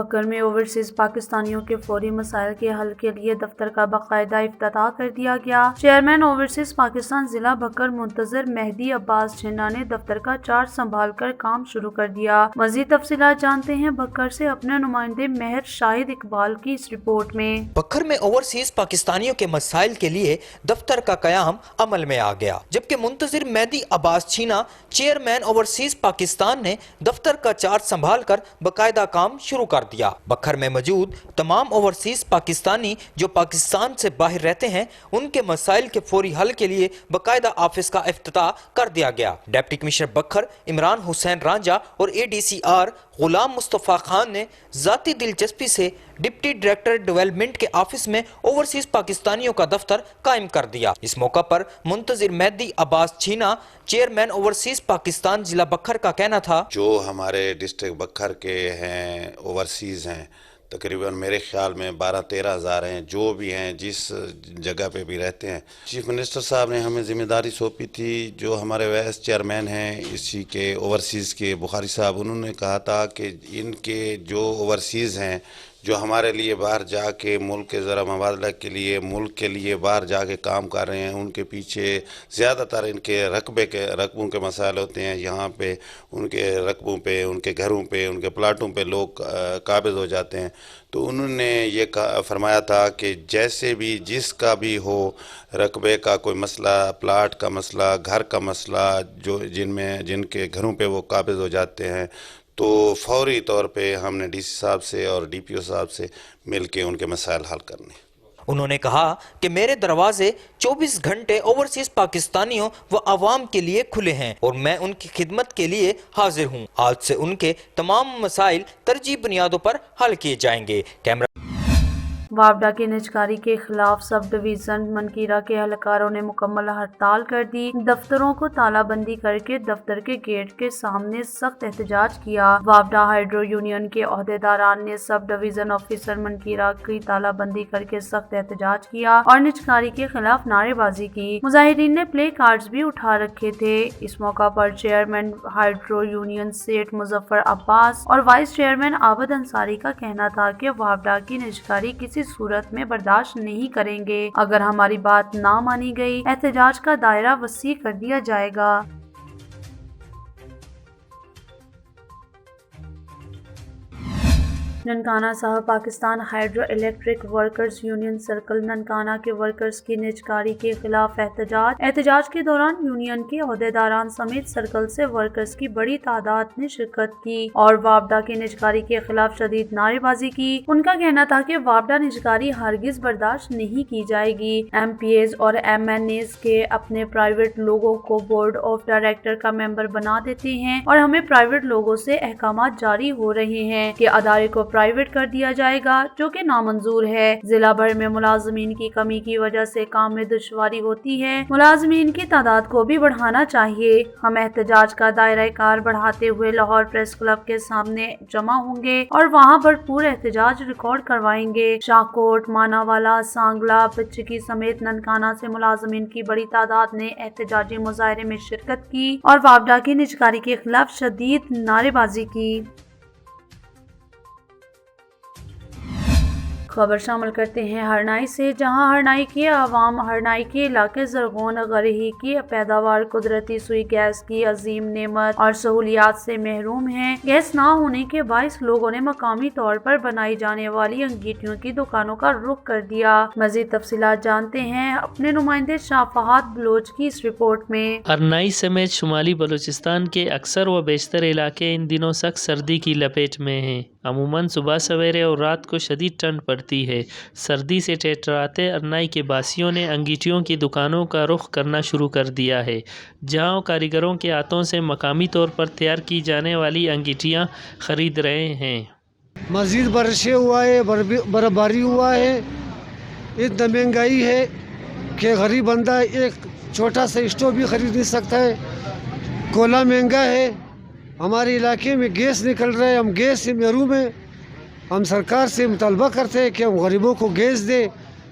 بکر میں اوورسیز پاکستانیوں کے فوری مسائل کے حل کے لیے دفتر کا باقاعدہ افتتاح کر دیا گیا۔ چیئرمین اوورسیز پاکستان ضلع بکر منتظر مہدی عباس جھنا نے دفتر کا چارج سنبھال کر کام شروع کر دیا۔ مزید تفصیلات جانتے ہیں بکر سے اپنے نمائندے مہر شاہد اقبال کی اس رپورٹ میں۔ بکر میں اوورسیز پاکستانیوں کے مسائل کے لیے دفتر کا قیام عمل میں آ گیا، جبکہ منتظر مہدی عباس جھنا چیئرمین اوورسیز پاکستان نے دفتر کا چارج سنبھال کر باقاعدہ کام شروع کر دیا۔ بکر میں موجود تمام اوورسیز پاکستانی جو پاکستان سے باہر رہتے ہیں ان کے مسائل کے فوری حل کے لیے باقاعدہ آفس کا افتتاح کر دیا گیا۔ ڈپٹی کمشنر بکر عمران حسین رانجھا اور ADCR غلام مصطفیٰ خان نے ذاتی دلچسپی سے ڈپٹی ڈائریکٹر ڈیولپمنٹ کے آفس میں اوورسیز پاکستانیوں کا دفتر قائم کر دیا۔ اس موقع پر منتظر مہدی عباس جھنا چیئرمین اوورسیز پاکستان ضلع بکر کا کہنا تھا، جو ہمارے ڈسٹرکٹ بکر کے ہیں اوورسیز ہیں تقریباً میرے خیال میں 12-13 ہزار ہیں، جو بھی ہیں جس جگہ پہ بھی رہتے ہیں۔ چیف منسٹر صاحب نے ہمیں ذمہ داری سونپی تھی، جو ہمارے وائس چیئرمین ہیں اسی کے اوورسیز کے بخاری صاحب، انہوں نے کہا تھا کہ ان کے جو اوورسیز ہیں جو ہمارے لیے باہر جا کے ملک کے زرع مبادلہ کے لیے ملک کے لیے باہر جا کے کام کر رہے ہیں، ان کے پیچھے زیادہ تر ان کے رقبوں کے مسائل ہوتے ہیں۔ یہاں پہ ان کے رقبوں پہ، ان کے گھروں پہ، ان کے پلاٹوں پہ لوگ قابض ہو جاتے ہیں۔ تو انہوں نے یہ فرمایا تھا کہ جیسے بھی جس کا بھی ہو رقبے کا کوئی مسئلہ، پلاٹ کا مسئلہ، گھر کا مسئلہ، جو جن کے گھروں پہ وہ قابض ہو جاتے ہیں، تو فوری طور پہ ہم نے DC صاحب سے اور DPO صاحب سے مل کے ان کے مسائل حل کرنے۔ انہوں نے کہا کہ میرے دروازے 24 گھنٹے اوورسیز پاکستانیوں و عوام کے لیے کھلے ہیں اور میں ان کی خدمت کے لیے حاضر ہوں۔ آج سے ان کے تمام مسائل ترجیحی بنیادوں پر حل کیے جائیں گے۔ وابڈا کی نجکاری کے خلاف سب ڈویژن منکیرا کے اہلکاروں نے مکمل ہڑتال کر دی۔ دفتروں کو تالہ بندی کر کے دفتر کے گیٹ کے سامنے سخت احتجاج کیا۔ وابڈا ہائیڈرو یونین کے عہدیداران نے سب ڈویژن آفیسر منکیرا کی تالہ بندی کر کے سخت احتجاج کیا اور نجکاری کے خلاف نعرے بازی کی۔ مظاہرین نے پلے کارڈز بھی اٹھا رکھے تھے۔ اس موقع پر چیئرمین ہائیڈرو یونین سیٹھ مظفر عباس اور وائس چیئرمین عابد انصاری کا کہنا تھا کہ وابڈا کی نجکاری کسی صورت میں برداشت نہیں کریں گے۔ اگر ہماری بات نہ مانی گئی، احتجاج کا دائرہ وسیع کر دیا جائے گا۔ ننکانہ صاحب Pakistan hydro electric workers union circle Nankana کے ورکرز کی نجکاری کے خلاف احتجاج کے دوران یونین کے عہدیداران سمیت سرکل سے ورکرز کی بڑی تعداد نے شرکت کی اور وابڈا کی نجکاری کے خلاف شدید نعرے بازی کی۔ ان کا کہنا تھا کہ وابڈا نجکاری ہرگز برداشت نہیں کی جائے گی۔ MPAs اور MNAs کے اپنے پرائیویٹ لوگوں کو بورڈ آف ڈائریکٹر کا ممبر بنا دیتے ہیں اور ہمیں پرائیویٹ لوگوں سے احکامات جاری ہو رہے ہیں کہ ادارے کو پرائیویٹ کر دیا جائے گا، جو کہ نامنظور ہے۔ ضلع بھر میں ملازمین کی کمی کی وجہ سے کام میں دشواری ہوتی ہے۔ ملازمین کی تعداد کو بھی بڑھانا چاہیے۔ ہم احتجاج کا دائرہ کار بڑھاتے ہوئے لاہور پریس کلب کے سامنے جمع ہوں گے اور وہاں بھرپور احتجاج ریکارڈ کروائیں گے۔ شاہکوٹ، ماناوالا، سانگلہ، بچگی سمیت ننکانہ سے ملازمین کی بڑی تعداد نے احتجاجی مظاہرے میں شرکت کی اور وابڈا کی نجکاری کے خلاف شدید نعرے بازی کی۔ خبر شامل کرتے ہیں ہرنائی سے، جہاں ہرنائی کے عوام ہرنائی کے علاقے زرغون غرہی کی پیداوار قدرتی سوئی گیس کی عظیم نعمت اور سہولیات سے محروم ہیں۔ گیس نہ ہونے کے باعث لوگوں نے مقامی طور پر بنائی جانے والی انگیٹیوں کی دکانوں کا رخ کر دیا۔ مزید تفصیلات جانتے ہیں اپنے نمائندے شاہ فہد بلوچ کی اس رپورٹ میں۔ ہرنائی سمیت شمالی بلوچستان کے اکثر و بیشتر علاقے ان دنوں سخت سردی کی لپیٹ میں ہیں۔ عموماً صبح سویرے اور رات کو شدید ٹھنڈ پڑتی ہے۔ سردی سے ٹھٹھراتے ہرنائی کے باسیوں نے انگیٹیوں کی دکانوں کا رخ کرنا شروع کر دیا ہے، جہاں کاریگروں کے ہاتھوں سے مقامی طور پر تیار کی جانے والی انگیٹیاں خرید رہے ہیں۔ مزید بارشیں ہوا ہے، برفباری ہوا ہے، اتنا مہنگائی ہے کہ غریب بندہ ایک چھوٹا سا اسٹوو بھی خرید نہیں سکتا ہے۔ کوئلہ مہنگا ہے، ہمارے علاقے میں گیس نکل رہا ہے، ہم گیس سے محروم ہیں۔ ہم سرکار سے مطالبہ کرتے ہیں کہ ہم غریبوں کو گیس دیں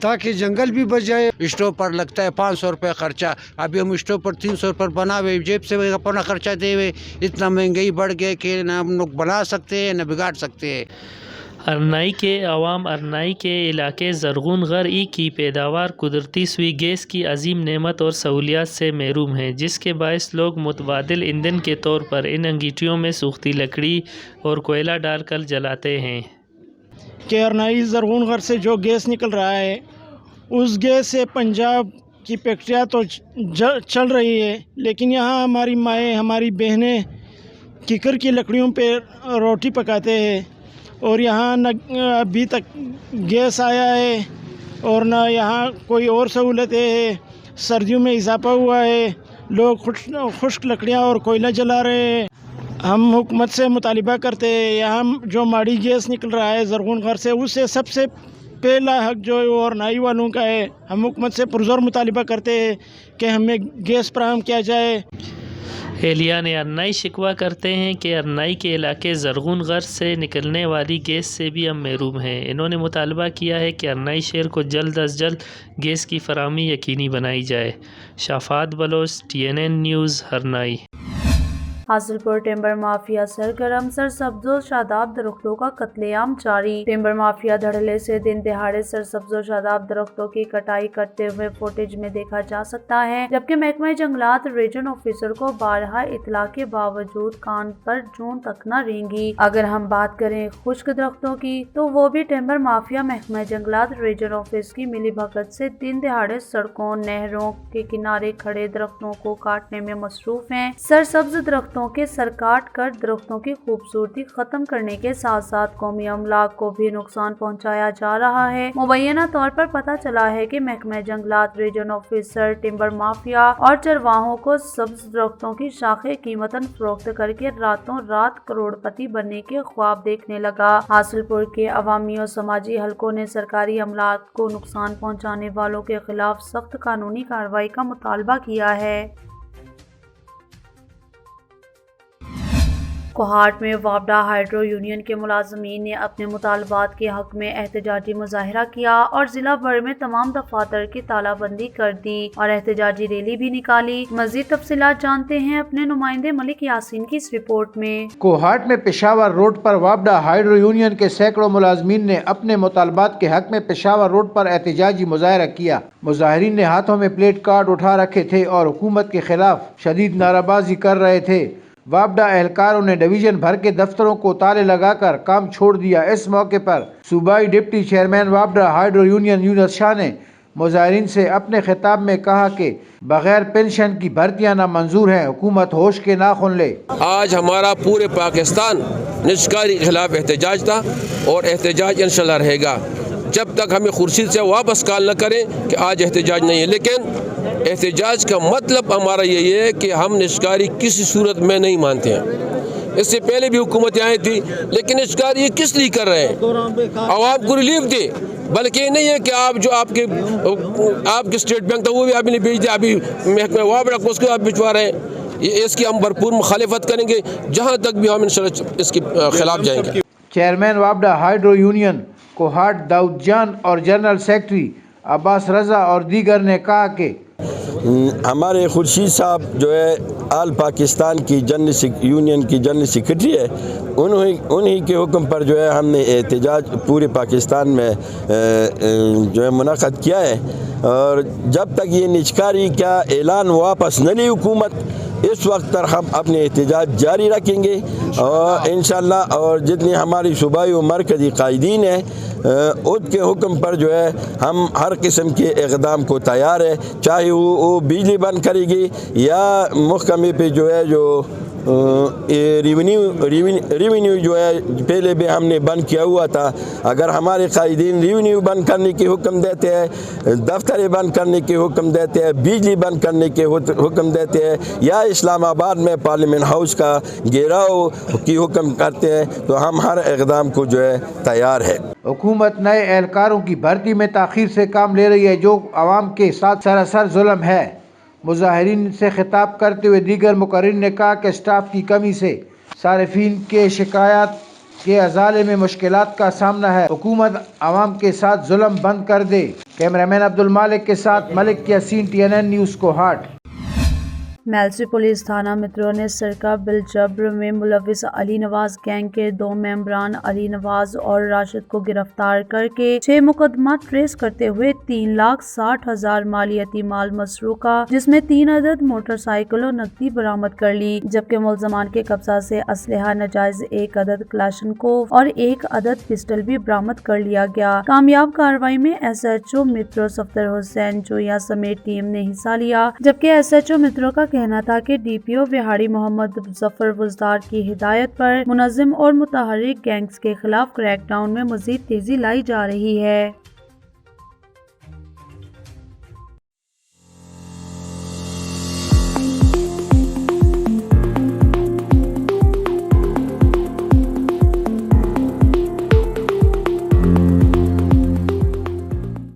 تاکہ جنگل بھی بچ جائے۔ اسٹوو پر لگتا ہے 500 روپے خرچہ، ابھی ہم اسٹوو پر 300 روپے بنا ہوئے جیب سے اپنا خرچہ دے ہوئے، اتنا مہنگائی بڑھ گیا کہ نہ ہم لوگ بنا سکتے ہیں نہ بگاڑ سکتے ہیں۔ ارنائی کے عوام ارنائی کے علاقے زرغون غر ای کی پیداوار قدرتی سوئی گیس کی عظیم نعمت اور سہولیات سے محروم ہیں، جس کے باعث لوگ متبادل ایندھن کے طور پر ان انگیٹھیوں میں سوکھتی لکڑی اور کوئلہ ڈال کر جلاتے ہیں۔ کہ ارنائی زرغون غر سے جو گیس نکل رہا ہے اس گیس سے پنجاب کی فیکٹریاں تو چل رہی ہے، لیکن یہاں ہماری مائیں ہماری بہنیں کیکر کی لکڑیوں پہ روٹی پکاتے ہیں، اور یہاں نہ ابھی تک گیس آیا ہے اور نہ یہاں کوئی اور سہولتیں ہے۔ سردیوں میں اضافہ ہوا ہے، لوگ خشک لکڑیاں اور کوئلہ جلا رہے ہیں۔ ہم حکومت سے مطالبہ کرتے ہیں یہاں جو ماڑی گیس نکل رہا ہے زرغون غر سے، اس سے سب سے پہلا حق جو ہے وہ ارنائی والوں کا ہے۔ ہم حکومت سے پرزور مطالبہ کرتے ہیں کہ ہمیں گیس فراہم کیا جائے۔ اہلیان ارنائی شکوہ کرتے ہیں کہ ارنائی کے علاقے زرغون غر سے نکلنے والی گیس سے بھی ہم محروم ہیں۔ انہوں نے مطالبہ کیا ہے کہ ارنائی شہر کو جلد از جلد گیس کی فراہمی یقینی بنائی جائے۔ شافات بلوچ، TNN نیوز، ارنائی۔ حاصل پور ٹیمبر مافیا سرگرم، سرسبز و شاداب درختوں کا قتل عام جاری۔ ٹیمبر مافیا دھڑلے سے دن دہاڑے سرسبز و شاداب درختوں کی کٹائی کرتے ہوئے فوٹیج میں دیکھا جا سکتا ہے، جبکہ محکمہ جنگلات ریجن آفیسر کو بارہا اطلاع کے باوجود کان پر جون تک نہ رینگی۔ اگر ہم بات کریں خشک درختوں کی تو وہ بھی ٹیمبر مافیا محکمہ جنگلات ریجن آفس کی ملی بھگت سے دن دہاڑے سڑکوں، نہروں کے کنارے کھڑے درختوں کو کاٹنے میں مصروف ہیں۔ سرسبز درختوں کے سر کاٹ کر درختوں کی خوبصورتی ختم کرنے کے ساتھ ساتھ قومی املاک کو بھی نقصان پہنچایا جا رہا ہے۔ مبینہ طور پر پتہ چلا ہے کہ محکمہ جنگلات ریجن آفیسر ٹمبر مافیا اور چرواہوں کو سبز درختوں کی شاخیں قیمتاً فروخت کر کے راتوں رات کروڑ پتی بننے کے خواب دیکھنے لگا۔ حاصل پور کے عوامی اور سماجی حلقوں نے سرکاری املاک کو نقصان پہنچانے والوں کے خلاف سخت قانونی کارروائی کا مطالبہ کیا ہے۔ کوہاٹ میں وابڈا ہائیڈرو یونین کے ملازمین نے اپنے مطالبات کے حق میں احتجاجی مظاہرہ کیا اور ضلع بھر میں تمام دفاتر کی تالہ بندی کر دی اور احتجاجی ریلی بھی نکالی۔ مزید تفصیلات جانتے ہیں اپنے نمائندے ملک یاسین کی اس رپورٹ میں۔ کوہاٹ میں پشاور روڈ پر وابڈا ہائیڈرو یونین کے سینکڑوں ملازمین نے اپنے مطالبات کے حق میں پشاور روڈ پر احتجاجی مظاہرہ کیا۔ مظاہرین نے ہاتھوں میں پلیٹ کارڈ اٹھا رکھے تھے اور حکومت کے خلاف شدید نعرہ بازی کر رہے تھے۔ وابڈا اہلکاروں نے ڈویژن بھر کے دفتروں کو تالے لگا کر کام چھوڑ دیا۔ اس موقع پر صوبائی ڈپٹی چیئرمین وابڈا ہائیڈرو یونین یونس شاہ نے مظاہرین سے اپنے خطاب میں کہا کہ بغیر پینشن کی بھرتیاں نامنظور ہیں، حکومت ہوش کے ناخن لے۔ آج ہمارا پورے پاکستان نجکاری کے خلاف احتجاج تھا اور احتجاج انشاءاللہ رہے گا جب تک ہمیں خورشید سے واپس کال نہ کریں کہ آج احتجاج نہیں ہے۔ لیکن احتجاج کا مطلب ہمارا یہی ہے کہ ہم نجکاری کسی صورت میں نہیں مانتے ہیں۔ اس سے پہلے بھی حکومتیں آئی تھی، لیکن نجکاری یہ کس لیے کر رہے ہیں؟ عوام کو ریلیف دے، بلکہ یہ نہیں ہے کہ آپ جو آپ کے اسٹیٹ بینک تھا وہ بھی آپ نے بھیج دیا، ابھی محکمہ وابڈا کو اس کو آپ بھجوا رہے ہیں۔ اس کی ہم بھرپور مخالفت کریں گے، جہاں تک بھی ہم انشاءاللہ اس کے خلاف جائیں گے۔ چیئرمین وابڈا ہائیڈرو یونین کوہاٹ داؤد جان اور جنرل سیکرٹری عباس رضا اور دیگر نے کہا کہ ہمارے خورشید صاحب جو ہے آل پاکستان کی یونین کی جنرل سیکرٹری ہے، انہی کے حکم پر جو ہے ہم نے احتجاج پورے پاکستان میں جو ہے منعقد کیا ہے، اور جب تک یہ نجکاری کا اعلان واپس نہ لی حکومت، اس وقت تک ہم اپنے احتجاج جاری رکھیں گے اور انشاءاللہ اور جتنی ہماری صوبائی و مرکزی قائدین ہیں ان کے حکم پر جو ہے ہم ہر قسم کے اقدام کو تیار ہے، چاہے وہ بجلی بند کرے گی یا محکمے پہ جو ہے جو ریونیو جو ہے پہلے بھی ہم نے بند کیا ہوا تھا، اگر ہمارے قائدین ریونیو بند کرنے کے حکم دیتے ہیں، دفتر بند کرنے کے حکم دیتے ہیں، بجلی بند کرنے کے حکم دیتے ہیں، یا اسلام آباد میں پارلیمنٹ ہاؤس کا گھیراؤ کی حکم کرتے ہیں، تو ہم ہر اقدام کو جو ہے تیار ہے۔ حکومت نئے اہلکاروں کی بھرتی میں تاخیر سے کام لے رہی ہے، جو عوام کے ساتھ سراسر ظلم ہے۔ مظاہرین سے خطاب کرتے ہوئے دیگر مقررین نے کہا کہ اسٹاف کی کمی سے صارفین کے شکایات کے ازالے میں مشکلات کا سامنا ہے، حکومت عوام کے ساتھ ظلم بند کر دے۔ کیمرہ مین عبدالمالک کے ساتھ Malik Yasin, TNN news Kohat. Mailsi police تھانہ مترو نے سرقہ بالجبر میں ملوث علی نواز گینگ کے 2 ممبران علی نواز اور راشد کو گرفتار کر کے 6 مقدمات ٹریس کرتے ہوئے 3,60,000 مالیاتی مال مسروقہ جس میں 3 عدد موٹر سائیکل اور نقدی برآمد کر لی، جبکہ ملزمان کے قبضہ سے اسلحہ ناجائز 1 عدد کلاشنکوف اور 1 عدد پسٹل بھی برآمد کر لیا گیا۔ کامیاب کارروائی میں SHO مترو صفدر حسین جویا سمیت ٹیم نے حصہ لیا، جبکہ SHO مترو کا کہنا تھا کہ DPO بہاڑی محمد ظفر وزدار کی ہدایت پر منظم اور متحرک گینگز کے خلاف کریک ڈاؤن میں مزید تیزی لائی جا رہی ہے۔